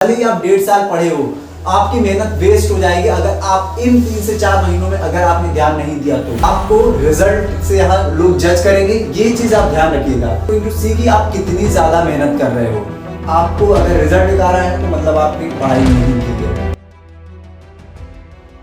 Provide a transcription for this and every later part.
भले ही आप 1.5 साल पढ़े हो, आपकी मेहनत वेस्ट हो जाएगी अगर आप इन 3 से 4 महीनों में अगर आपने ध्यान नहीं दिया तो आपको रिजल्ट से यहाँ लोग जज करेंगे। ये चीज आप ध्यान रखिएगा। तो सी की आप कितनी ज्यादा मेहनत कर रहे हो। आपको अगर रिजल्ट आ रहा है तो मतलब आपकी पढ़ाई नहीं की है।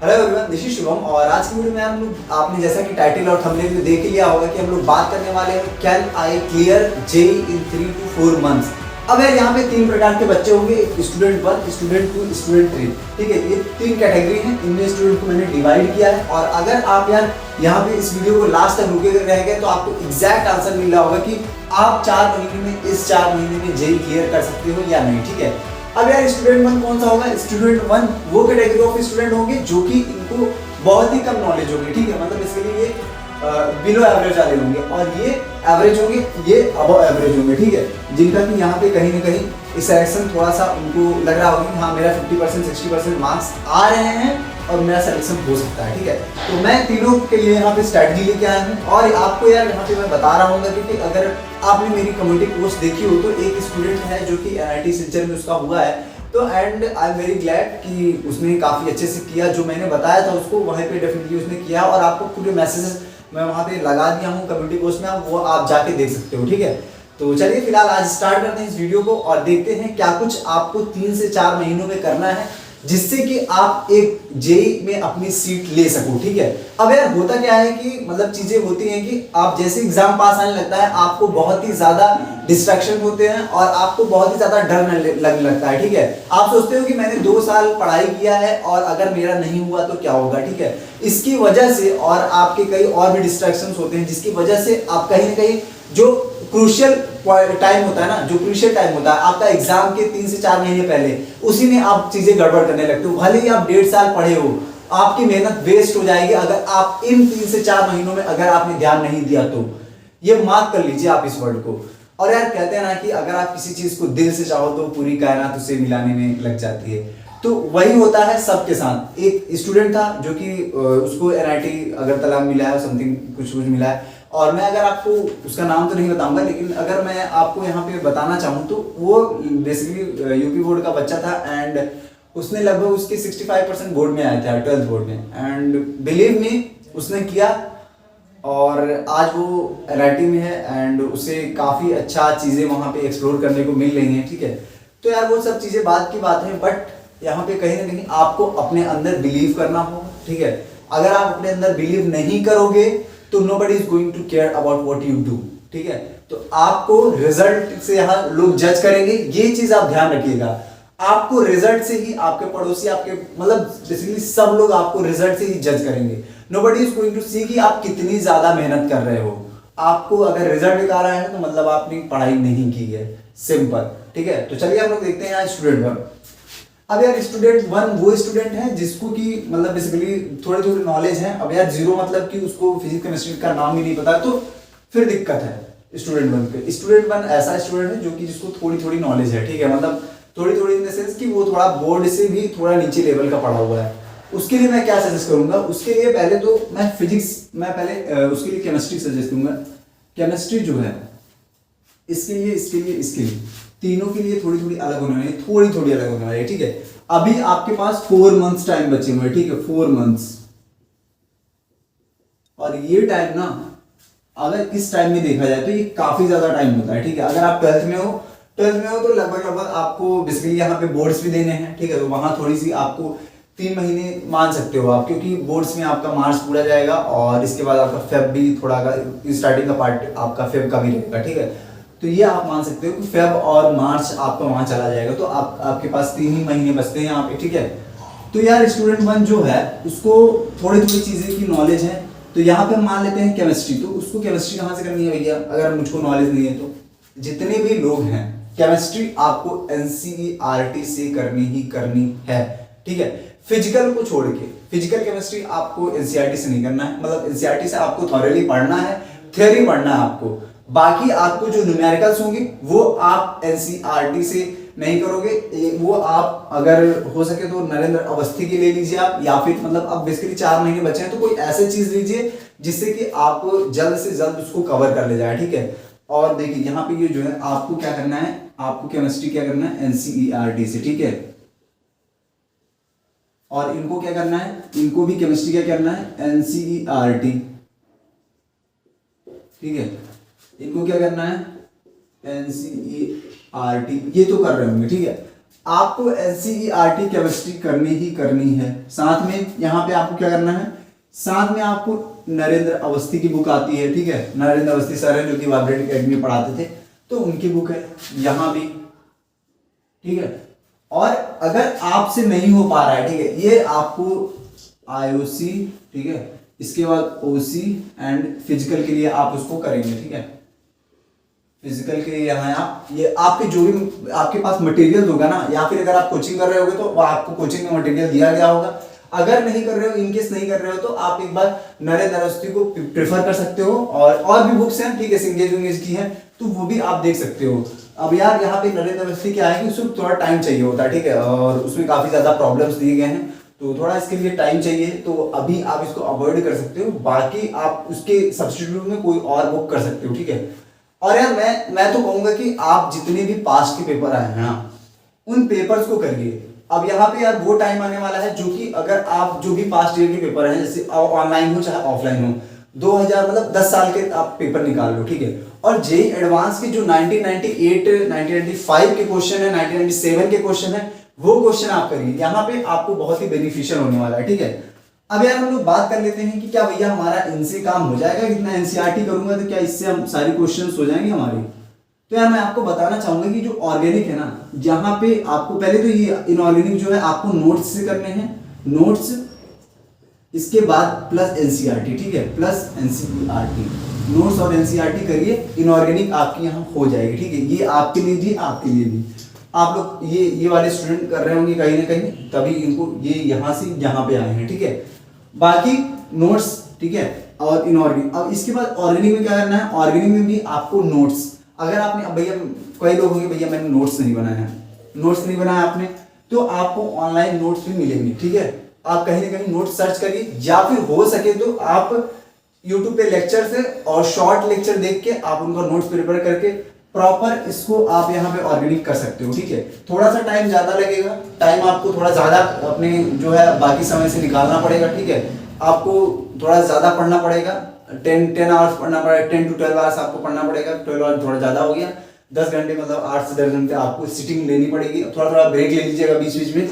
Hello everyone, this is Shubham और आज की वीडियो में हम लोग आपने जैसा कि टाइटल और थंबनेल में देख लिया होगा कि हम लोग बात करने वाले हैं can I clear JEE in 3 to 4 months। अब यार यहाँ पे 3 प्रकार के बच्चे होंगे, स्टूडेंट 1, स्टूडेंट 2, स्टूडेंट 3। ठीक है, ये 3 कैटेगरी हैं। इनमें स्टूडेंट को मैंने डिवाइड किया है और अगर आप यार यहाँ पे इस वीडियो को लास्ट तक रुके रह गए तो आपको एग्जैक्ट आंसर मिल रहा होगा कि आप 4 महीने में इस 4 महीने में जेईई क्लियर कर सकते हो या नहीं। ठीक है, अब यार स्टूडेंट 1 कौन सा होगा? स्टूडेंट 1 वो कैटेगरी ऑफ स्टूडेंट होंगे जो कि इनको बहुत ही कम नॉलेज होगी। ठीक है, मतलब इसके लिए ये बिलो एवरेज वाले होंगे और ये एवरेज होंगे, ये अबव एवरेज होंगे। ठीक है, जिनका कि यहाँ पे कहीं ना कहीं इस सिलेक्शन थोड़ा सा उनको लग रहा होगा कि हाँ मेरा 50% 60% मार्क्स आ रहे हैं और मेरा सिलेक्शन हो सकता है। ठीक है, तो मैं तीनों के लिए यहाँ पे स्ट्रैटेजी लेके आया हूँ और आपको यार यहाँ पे मैं बता रहा हूँ क्योंकि अगर आपने मेरी कम्युनिटी पोस्ट देखी हो तो एक स्टूडेंट है जो कि NIT सिलचर में उसका हुआ है, तो and I am very glad कि उसने काफ़ी अच्छे से किया। जो मैंने बताया था उसको वहीं पे डेफिनेटली उसने किया और आपको पूरे मैसेजेस मैं वहाँ पे लगा दिया हूँ कम्युनिटी पोस्ट में, वो आप जाके देख सकते हो। ठीक है, तो चलिए फिलहाल आज स्टार्ट करते हैं इस वीडियो को और देखते हैं क्या कुछ आपको 3 से 4 महीनों में करना है जिससे कि आप एक जेईई में अपनी सीट ले सको। ठीक है, अब यार होता क्या है कि मतलब चीजें होती हैं कि आप जैसे एग्जाम पास आने लगता है आपको बहुत ही ज्यादा डिस्ट्रैक्शन होते हैं और आपको बहुत ही ज्यादा डर लगने लगता है। ठीक है, आप सोचते हो कि मैंने 2 साल पढ़ाई किया है और अगर मेरा नहीं हुआ तो क्या होगा। ठीक है, इसकी वजह से और आपके कई और भी डिस्ट्रैक्शंस होते हैं जिसकी वजह से आप कहीं ना कहीं जो क्रूशियल टाइम होता है ना, जो क्रूशियल टाइम होता है आपका एग्जाम के 3 से 4 महीने पहले, उसी में आप चीजें गड़बड़ करने लगते हो। भले ही आप 1.5 साल पढ़े हो, आपकी मेहनत वेस्ट हो जाएगी अगर आप इन 3 से 4 महीनों में अगर आपने ध्यान नहीं दिया तो। ये मार्क कर लीजिए आप इस वर्ड को। और यार कहते हैं ना कि अगर आप किसी चीज को दिल से चाहो तो पूरी कायनात उसे मिलाने में लग जाती है, तो वही होता है सबके साथ। एक स्टूडेंट था जो कि उसको NIT अगरतला में मिला है, समथिंग कुछ मिला है और मैं अगर आपको उसका नाम तो नहीं बताऊंगा लेकिन अगर मैं आपको यहाँ पे बताना चाहूँ तो वो बेसिकली यूपी बोर्ड का बच्चा था एंड उसने लगभग उसके 65% बोर्ड में आया था, 12th बोर्ड में, एंड बिलीव मी उसने किया और आज वो NIT में है एंड उसे काफ़ी अच्छा चीज़ें वहाँ पे एक्सप्लोर करने को मिल रही हैं। ठीक है, तो यार वो सब चीज़ें बाद की बात है, बट यहाँ पे कहीं ना कहीं आपको अपने अंदर बिलीव करना होगा। ठीक है, अगर आप अपने अंदर बिलीव नहीं करोगे तो nobody is going to care about what you do। ठीक है, तो आपको रिजल्ट से यहाँ लोग जज करेंगे, ये चीज आप ध्यान रखिएगा। आपको रिजल्ट से ही आपके पड़ोसी, आपके मतलब बेसिकली सब लोग आपको रिजल्ट से ही जज करेंगे। nobody is going to see कि आप कितनी ज्यादा मेहनत कर रहे हो। आपको अगर रिजल्ट आ रहा है तो मतलब आपने पढ़ाई नहीं की है, सिंपल। ठीक है, तो चलिए हम लोग देखते हैं यहाँ स्टूडेंट 1। अब यार स्टूडेंट 1 वो स्टूडेंट है जिसको कि मतलब बेसिकली थोड़ी थोड़ी नॉलेज है। अब यार 0 मतलब कि उसको फिजिक्स केमिस्ट्री का नाम ही नहीं पता तो फिर दिक्कत है स्टूडेंट 1 पे। स्टूडेंट 1 ऐसा स्टूडेंट है जो कि जिसको थोड़ी थोड़ी नॉलेज है। ठीक है, मतलब थोड़ी थोड़ी इन द सेंस कि वो थोड़ा बोर्ड से भी थोड़ा नीचे लेवल का पढ़ा हुआ है। उसके लिए मैं क्या सजेस्ट करूंगा? उसके लिए पहले तो मैं उसके लिए केमिस्ट्री सजेस्ट करूंगा। केमिस्ट्री जो है इसके लिए तीनों के लिए थोड़ी थोड़ी अलग होने वाली है, थोड़ी अलग होने वाली है। ठीक है, अभी आपके पास 4 मंथ्स टाइम बचे हुए हैं। ठीक है, 4 मंथ्स, और ये टाइम ना अगर इस टाइम में देखा जाए तो ये काफी ज्यादा टाइम होता है। ठीक है, अगर आप 12th में हो तो लगभग आपको बेसिकली यहाँ पे बोर्ड्स भी देने हैं। ठीक है, तो वहां थोड़ी सी आपको 3 महीने मान सकते हो आप, क्योंकि बोर्ड्स में आपका मार्च पूरा जाएगा और इसके बाद आपका फेब भी थोड़ा स्टार्टिंग का पार्ट आपका फेब का भी रहेगा। ठीक है, तो ये आप मान सकते हो कि फेब और मार्च आपका वहां चला जाएगा, तो आपके पास 3 ही महीने बचते हैं यहाँ पे। ठीक है, तो यार स्टूडेंट 1 जो है उसको थोड़ी थोड़ी चीजें की नॉलेज है, तो यहाँ पे हम मान लेते हैं केमिस्ट्री। तो उसको केमिस्ट्री कहाँ से करनी है भैया? अगर मुझको नॉलेज नहीं है तो जितने भी लोग हैं केमिस्ट्री आपको NCERT से करनी है। ठीक है, फिजिकल को छोड़ के, फिजिकल केमिस्ट्री आपको NCERT से नहीं करना है, मतलब NCERT से आपको थॉरली पढ़ना है, थ्योरी पढ़ना है आपको। बाकी आपको जो न्यूमेरिकल्स होंगे वो आप NCERT से नहीं करोगे, वो आप अगर हो सके तो नरेंद्र अवस्थी के ले लीजिए आप, या फिर मतलब अब बेसिकली 4 महीने बचे हैं तो कोई ऐसी चीज लीजिए जिससे कि आप जल्द से जल्द उसको कवर कर ले जाए। ठीक है, और देखिए यहाँ पे ये जो है आपको क्या करना है, आपको केमिस्ट्री क्या करना है, एनसीईआरटी से, ठीक है। और इनको क्या करना है, इनको भी केमिस्ट्री क्या करना है, एनसीईआरटी, ठीक है। इनको क्या करना है, एनसीईआरटी, ये तो कर रहे होंगे, ठीक है। आपको एनसीईआरटी केमिस्ट्री करनी ही करनी है। साथ में यहाँ पे आपको क्या करना है, साथ में आपको नरेंद्र अवस्थी की बुक आती है, ठीक है। नरेंद्र अवस्थी सर है जो कि वाइब्रेंट एकेडमी में पढ़ाते थे, तो उनकी बुक है यहाँ भी, ठीक है। और अगर आपसे नहीं हो पा रहा है, ठीक है, ये आपको आईओसी, ठीक है, इसके बाद ओसी एंड फिजिकल के लिए आप उसको करेंगे, ठीक है। फिजिकल के लिए यहाँ आप ये आपके जो भी आपके पास मटेरियल होगा ना, या फिर अगर आप कोचिंग कर रहे होगे तो आपको कोचिंग में मटेरियल दिया गया होगा। अगर नहीं कर रहे हो, इनकेस नहीं कर रहे हो, तो आप एक बार नरेंद्र अवस्थी को प्रेफर कर सकते हो। और भी बुक्स हैं, ठीक है, सिंगेज की हैं, तो वो भी आप देख सकते हो। अब यार यहाँ पे नरेंद्र अवस्थी क्या है कि उसको थोड़ा टाइम चाहिए होता है, ठीक है, और उसमें काफी ज्यादा प्रॉब्लम्स दिए गए हैं, तो थोड़ा इसके लिए टाइम चाहिए, तो अभी आप इसको अवॉइड कर सकते हो। बाकी आप उसके सब्स्टिट्यूट में कोई और बुक कर सकते हो, ठीक है। और यार मैं तो कहूंगा कि आप जितने भी पास्ट के पेपर आए हैं ना, उन पेपर्स को करिए। अब यहाँ पे यार वो टाइम आने वाला है जो कि अगर आप जो भी पास्ट ईयर के पेपर हैं, जैसे ऑनलाइन हो चाहे ऑफलाइन हो, 2000 मतलब 10 साल के आप पेपर निकाल लो, ठीक है। और जेई एडवांस के जो 1998 1995 के क्वेश्चन है, 1997 के क्वेश्चन है, वो क्वेश्चन आप करिए। यहाँ पे आपको बहुत ही बेनिफिशियल होने वाला है, ठीक है। अब यार हम लोग बात कर लेते हैं कि क्या भैया हमारा इनसे काम हो जाएगा, कितना एनसीईआरटी करूंगा तो क्या इससे हम सारी क्वेश्चंस हो जाएंगे हमारे। तो यार मैं आपको बताना चाहूंगा कि जो ऑर्गेनिक है ना, यहाँ पे आपको पहले तो ये इनऑर्गेनिक जो है आपको नोट्स से करने हैं, नोट्स, इसके बाद प्लस एनसीईआरटी, ठीक है, प्लस एनसीईआरटी, नोट्स और एनसीईआरटी करिए, इनऑर्गेनिक आपकी यहाँ हो जाएगी, ठीक है। ये आपके लिए भी, आपके लिए भी। आप लोग ये वाले स्टूडेंट कर रहे होंगे कहीं ना कहीं, तभी इनको ये यहाँ से यहाँ पे आए हैं, ठीक है। बाकी नोट्स, ठीक है, और इनऑर्गेनिक। अब इसके बाद ऑर्गेनिक में क्या करना है, ऑर्गेनिक में भी आपको नोट्स, अगर आपने, अब भैया कई लोग होंगे भैया मैंने नोट्स नहीं बनाया है, नोट्स नहीं बनाया आपने, तो आपको ऑनलाइन नोट्स भी मिलेंगे, ठीक है। आप कहीं ना कहीं नोट्स सर्च करिए, या फिर हो सके तो आप यूट्यूब पे लेक्चर से और शॉर्ट लेक्चर देख के आप उनका नोट्स प्रिपेयर करके प्रॉपर इसको आप यहाँ पे ऑर्गेनिक कर सकते हो, ठीक है। थोड़ा सा टाइम ज्यादा लगेगा, टाइम आपको थोड़ा ज्यादा अपने जो है बाकी समय से निकालना पड़ेगा, ठीक है। आपको थोड़ा ज्यादा पढ़ना पड़ेगा, 10 आवर्स पढ़ना पड़ेगा, 10 to 12 आवर्स आपको पढ़ना पड़ेगा। 12 आवर्स थोड़ा ज्यादा हो गया, 10 घंटे मतलब 8 से 10 घंटे आपको सिटिंग लेनी पड़ेगी। थोड़ा थोड़ा ब्रेक ले लीजिएगा बीच बीच में,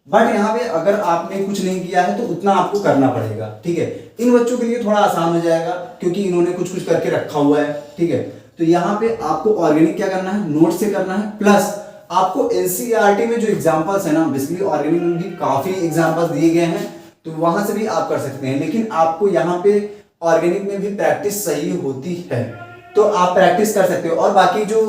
बट यहाँ पे अगर आपने कुछ नहीं किया है तो उतना आपको करना पड़ेगा, ठीक है। इन बच्चों के लिए थोड़ा आसान हो जाएगा क्योंकि इन्होंने कुछ कुछ करके रखा हुआ है, ठीक है। तो यहाँ पे आपको ऑर्गेनिक क्या करना है, नोट से करना है, प्लस आपको एनसीईआरटी में जो एग्जांपल्स है ना, बेसिकली ऑर्गेनिक में भी काफी एग्जांपल्स दिए गए हैं, तो वहां से भी आप कर सकते हैं। लेकिन आपको यहाँ पे ऑर्गेनिक में भी प्रैक्टिस सही होती है, तो आप प्रैक्टिस कर सकते हो। और बाकी जो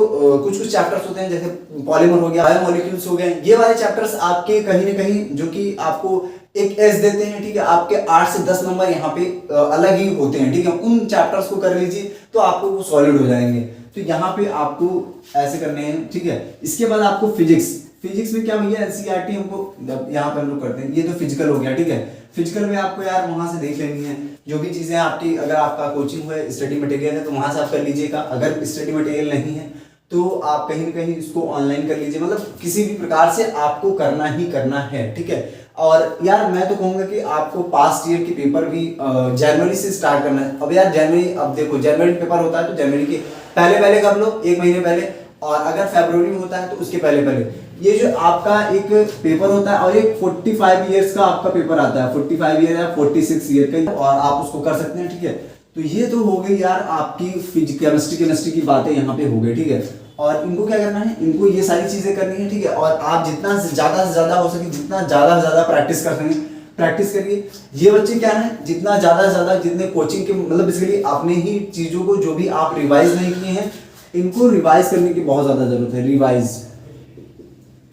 कुछ कुछ चैप्टर्स होते हैं, जैसे पॉलीमर हो गया, बायोमोलिक्यूल्स हो गए, ये वाले चैप्टर्स आपके कहीं ना कहीं जो कि आपको एक एज देते हैं, ठीक है। आपके 8 से 10 नंबर यहाँ पे अलग ही होते हैं, ठीक है। उन चैप्टर्स को कर लीजिए तो आपको वो सॉलिड हो जाएंगे। तो यहाँ पे आपको ऐसे करने हैं, ठीक है। इसके बाद आपको फिजिक्स में क्या भैया एनसीईआरटी हमको यहाँ पे हम लोग करते हैं, ये तो फिजिकल हो गया, ठीक है। फिजिकल में आपको यार वहां से देख लेनी है जो भी चीजें आपकी, अगर आपका कोचिंग है, स्टडी मटेरियल है, तो वहां से आप कर लीजिएगा। अगर स्टडी मटेरियल नहीं है तो आप कहीं ना कहीं इसको ऑनलाइन कर लीजिए, मतलब किसी भी प्रकार से आपको करना ही करना है, ठीक है। और यार मैं तो कहूंगा कि आपको पास्ट ईयर के पेपर भी जनवरी से स्टार्ट करना है। अब यार जनवरी, अब देखो जनवरी पेपर होता है तो जनवरी के पहले कर लो, 1 महीने पहले। और अगर फरवरी में होता है तो उसके पहले ये जो आपका एक पेपर होता है, और एक 45 इयर्स का आपका पेपर आता है, 45 ईयर या 46 ईयर का, और आप उसको कर सकते हैं, ठीक है। तो ये तो हो गई यार आपकी केमिस्ट्री की बातें यहाँ पे हो गई, ठीक है। और इनको क्या करना है, इनको ये सारी चीजें करनी है, ठीक है। और आप जितना ज्यादा से ज्यादा हो सके, जितना ज्यादा से ज्यादा प्रैक्टिस कर सकें, प्रैक्टिस करिए। ये बच्चे क्या है, जितना ज्यादा से ज्यादा, जितने कोचिंग के मतलब बेसिकली अपने ही चीजों को जो भी आप रिवाइज नहीं किए हैं, इनको रिवाइज करने की बहुत ज्यादा जरूरत है, रिवाइज,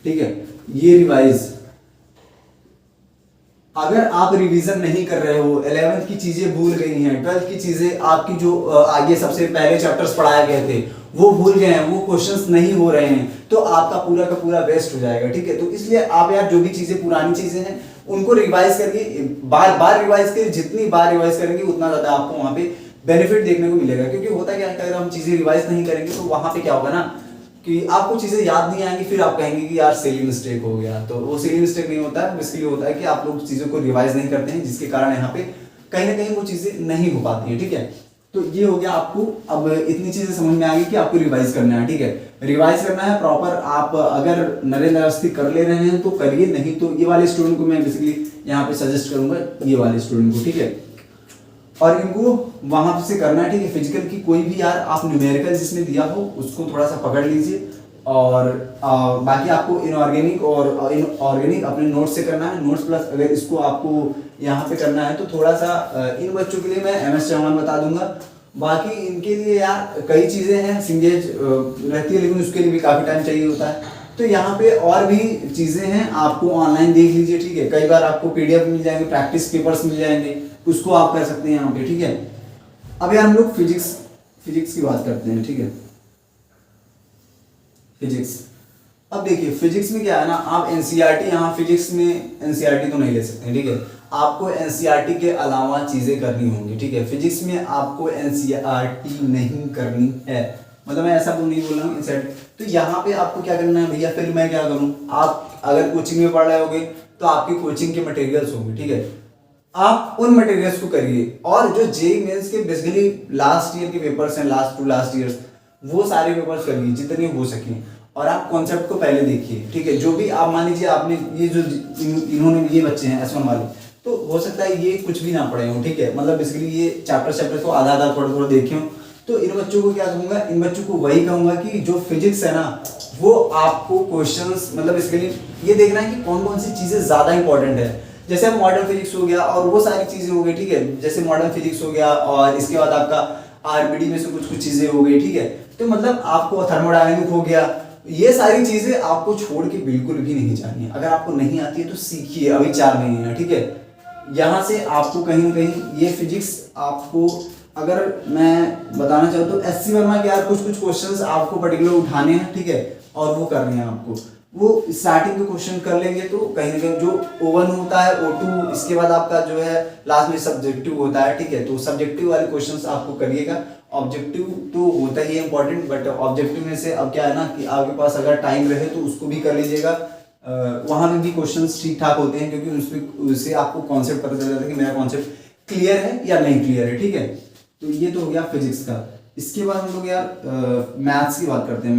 ठीक है। ये रिवाइज, अगर आप रिवीजन नहीं कर रहे हो, 11th की चीजें भूल गई हैं, 12th की चीजें आपकी जो आगे सबसे पहले चैप्टर्स पढ़ाए गए थे वो भूल गए हैं, वो क्वेश्चंस नहीं हो रहे हैं, तो आपका पूरा का पूरा वेस्ट हो जाएगा, ठीक है। तो इसलिए आप यार जो भी चीजें पुरानी चीजें हैं उनको रिवाइज करिए, बार बार रिवाइज करिए। जितनी बार रिवाइज करेंगे उतना ज्यादा आपको वहां पे बेनिफिट देखने को मिलेगा। क्योंकि होता क्या है, अगर हम चीजें रिवाइज नहीं करेंगे तो वहां पे क्या होगा ना, कि आपको चीज़ें याद नहीं आएंगी, फिर आप कहेंगे कि यार सिली मिस्टेक हो गया। तो वो सिली मिस्टेक नहीं होता है, इसके लिए होता है कि आप लोग चीज़ों को रिवाइज नहीं करते हैं, जिसके कारण यहाँ पे कहीं ना कहीं वो चीज़ें नहीं हो पाती हैं। ठीक है, तो ये हो गया आपको अब इतनी चीज़ें समझ में आ गई कि आपको रिवाइज करना है। ठीक है, रिवाइज करना है प्रॉपर। आप अगर नरेंद्र अवस्थी कर ले रहे हैं तो करिए, नहीं तो ये वाले स्टूडेंट को मैं बेसिकली यहाँ पे सजेस्ट करूंगा, ये वाले स्टूडेंट को। ठीक है, और इनको वहां से करना है। ठीक है, फिजिकल की कोई भी यार आप न्यूमेरिकल जिसने दिया हो उसको थोड़ा सा पकड़ लीजिए, और बाकी आपको इनऑर्गेनिक और इनऑर्गेनिक अपने नोट्स से करना है। नोट्स प्लस अगर इसको आपको यहाँ पे करना है तो थोड़ा सा इन बच्चों के लिए मैं MS चौहान बता दूंगा। बाकी इनके लिए यार कई चीज़ें हैं, सिंगेज रहती है, लेकिन उसके लिए भी काफ़ी टाइम चाहिए होता है। तो यहाँ पे और भी चीज़ें हैं, आपको ऑनलाइन देख लीजिए। ठीक है, कई बार आपको PDF मिल जाएंगे, प्रैक्टिस पेपर्स मिल जाएंगे, उसको आप कर सकते हैं यहाँ पे। ठीक है, अब यार हम लोग फिजिक्स की बात करते हैं। ठीक है, फिजिक्स, अब देखिए फिजिक्स में क्या है ना, आप NCERT यहाँ फिजिक्स में NCERT तो नहीं ले सकते। ठीक है, आपको NCERT के अलावा चीज़ें करनी होंगी। ठीक है, फिजिक्स में आपको NCERT नहीं करनी है, मतलब मैं ऐसा तो नहीं बोल रहा हूँ NCERT। तो यहाँ पे आपको क्या करना है भैया, फिर मैं क्या करूँ, आप अगर कोचिंग में पढ़ रहे होगे तो आपकी कोचिंग के मटेरियल्स होंगे। ठीक है, आप उन मटेरियल्स को करिए, और जो JEE मेंस के बेसिकली लास्ट ईयर के पेपर्स हैं, लास्ट ईयर्स, वो सारे पेपर्स करिए जितने हो सके, और आप कॉन्सेप्ट को पहले देखिए। ठीक है, जो भी आप मान लीजिए आपने ये जो इन्होंने ये बच्चे हैं S1 वाले, तो हो सकता है ये कुछ भी ना पढ़े हों। ठीक है, मतलब बेसिकली ये चैप्टर को आधा थोड़ा देखे हों। तो इन बच्चों को क्या कहूँगा, इन बच्चों को वही कहूँगा कि जो फिजिक्स है ना, वो आपको क्वेश्चंस मतलब इसके लिए ये देखना है कि कौन कौन सी चीज़ें ज़्यादा इंपॉर्टेंट है। जैसे अब मॉडर्न फिजिक्स हो गया और वो सारी चीज़ें हो गई। ठीक है, जैसे मॉडर्न फिजिक्स हो गया, और इसके बाद आपका RBD में से कुछ चीज़ें हो गई। ठीक है, तो मतलब आपको थर्मोडायनामिक हो गया, ये सारी चीजें आपको छोड़ के बिल्कुल भी नहीं जानी है। अगर आपको नहीं आती है तो सीखिए, अभी 4 महीने हैं। ठीक है, यहाँ से आपको कहीं ना कहीं ये फिजिक्स आपको, अगर मैं बताना चाहूँ तो SC वर्मा के यार कुछ क्वेश्चंस आपको पर्टिकुलर उठाने हैं। ठीक है, और वो करने हैं आपको, वो स्टार्टिंग के क्वेश्चन कर लेंगे तो कहीं ना कहीं जो O1 होता है, O2, इसके बाद आपका जो है लास्ट में सब्जेक्टिव होता है। ठीक है, तो सब्जेक्टिव वाले क्वेश्चंस आपको करिएगा। ऑब्जेक्टिव तो होता ही है इंपॉर्टेंट, बट ऑब्जेक्टिव में से अब क्या है ना कि आपके पास अगर टाइम रहे तो उसको भी कर लीजिएगा। वहाँ में भी क्वेश्चंस ठीक ठाक होते हैं, क्योंकि उससे आपको कॉन्सेप्ट पता चल जाता है कि मेरा कॉन्सेप्ट क्लियर है या नहीं क्लियर है। ठीक है, तो ये तो हो गया फिजिक्स का। इसके बाद हम लोग यार मैथ्स की बात करते हैं।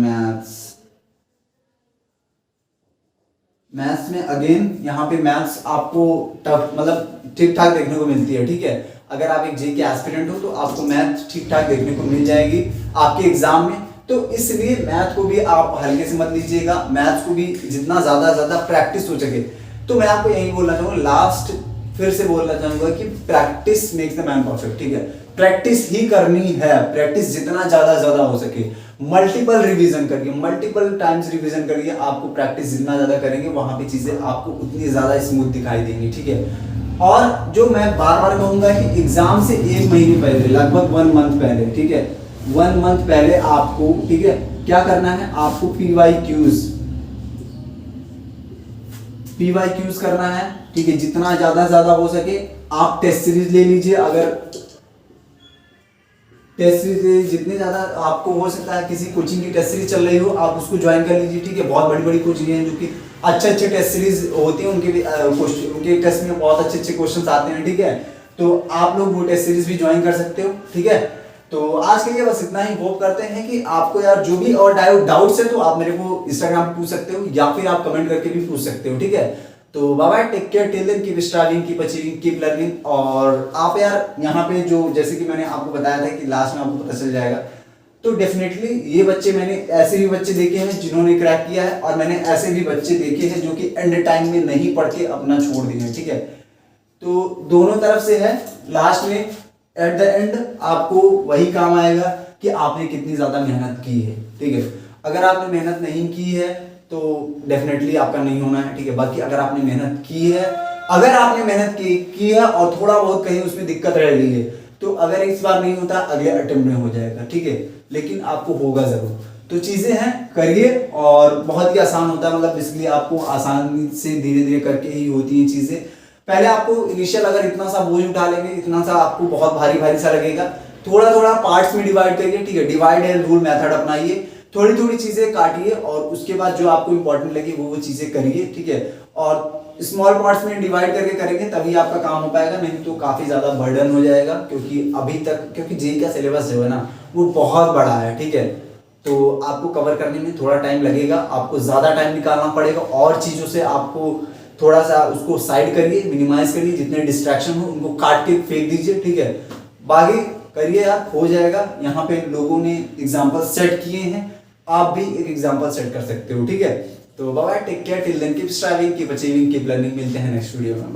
मैथ्स में अगेन यहाँ पे मैथ्स आपको टफ मतलब ठीक ठाक देखने को मिलती है। ठीक है, अगर आप एक JEE के एस्पिरेंट हो तो आपको मैथ ठीक ठाक देखने को मिल जाएगी आपके एग्जाम में। तो इसलिए मैथ को भी आप हल्के से मत लीजिएगा, मैथ्स को भी जितना ज्यादा प्रैक्टिस हो सके। तो मैं आपको यही बोलना चाहूँगा, लास्ट फिर से बोलना चाहूंगा कि practice makes the man perfect. ठीक है, प्रैक्टिस ही करनी है, प्रैक्टिस जितना ज्यादा हो सके, मल्टीपल रिवीजन करिए, मल्टीपल टाइम्स रिवीजन करिए। आपको प्रैक्टिस जितना ज्यादा करेंगे वहां पे चीजें आपको उतनी ज्यादा स्मूथ दिखाई देंगी। ठीक है, और जो मैं बार कहूंगा कि एग्जाम से 1 महीने पहले, लगभग 1 मंथ पहले, ठीक है, 1 मंथ पहले आपको, ठीक है, क्या करना है, आपको PYQs करना है। ठीक है, जितना ज्यादा हो सके आप टेस्ट सीरीज ले लीजिए। अगर टेस्ट सीरीज जितने ज्यादा आपको हो सकता है, किसी कोचिंग की टेस्ट सीरीज चल रही हो, आप उसको ज्वाइन कर लीजिए। ठीक है, बहुत बड़ी कोचिंग है जो कि अच्छे टेस्ट सीरीज होती है, उनके टेस्ट में बहुत अच्छे क्वेश्चंस आते हैं। ठीक है, तो आप लोग वो टेस्ट सीरीज भी ज्वाइन कर सकते हो। ठीक है, तो आज के लिए बस इतना ही। होप करते हैं कि आपको यार जो भी और डाउट्स है तो आप मेरे को इंस्टाग्राम पे पूछ सकते हो, या फिर आप कमेंट करके भी पूछ सकते हो। ठीक है, तो bye bye, take care, till then keep studying, keep achieving, keep learning. और आप यार यहाँ पे जो, जैसे कि मैंने आपको बताया था कि लास्ट में आपको पता चल जाएगा, तो डेफिनेटली ये बच्चे, मैंने ऐसे भी बच्चे देखे हैं जिन्होंने क्रैक किया है, और मैंने ऐसे भी बच्चे देखे हैं जो कि एंड टाइम में नहीं पढ़ के अपना छोड़ दिए हैं। ठीक है, तो दोनों तरफ से है, लास्ट में एट द एंड आपको वही काम आएगा कि आपने कितनी ज्यादा मेहनत की है। ठीक है, अगर आपने मेहनत नहीं की है तो डेफिनेटली आपका नहीं होना है। ठीक है, बाकी अगर आपने मेहनत की है, अगर आपने मेहनत की है और थोड़ा बहुत कहीं उसमें दिक्कत रह गई है, तो अगर इस बार नहीं होता अगले अटेम्प्ट में हो जाएगा। ठीक है, लेकिन आपको होगा जरूर। तो चीजें हैं, करिए, और बहुत ही आसान होता है, मतलब इसलिए आपको आसानी से धीरे करके ही होती है चीजें। पहले आपको इनिशियल अगर इतना सा बोझ उठा लेंगे, इतना सा आपको बहुत भारी सा लगेगा, थोड़ा पार्ट्स में डिवाइड करिए। ठीक है, डिवाइड एंड रूल मेथड अपनाइए, थोड़ी थोड़ी चीजें काटिए और उसके बाद जो आपको इंपॉर्टेंट लगे वो चीजें करिए, ठीक है। और स्मॉल पार्ट्स में डिवाइड करके करेंगे तभी आपका काम हो पाएगा, नहीं तो काफी ज्यादा बर्डन हो जाएगा, क्योंकि जेई का सिलेबस जो है ना वो बहुत बड़ा है, ठीक है। तो आपको कवर करने में थोड़ा टाइम लगेगा, आपको ज्यादा टाइम निकालना पड़ेगा, और चीजों से आपको थोड़ा सा उसको साइड करिए, मिनिमाइज करिए, जितने डिस्ट्रैक्शन हो उनको काट के फेंक दीजिए, ठीक है। बाकी करिए यार, हो जाएगा। यहाँ पे लोगों ने एग्जाम्पल सेट किए हैं, आप भी एक एग्जाम्पल सेट कर सकते हो, ठीक है। तो bye, take care, till then keep striving, keep achieving, keep learning. मिलते हैं नेक्स्ट वीडियो में, बाय।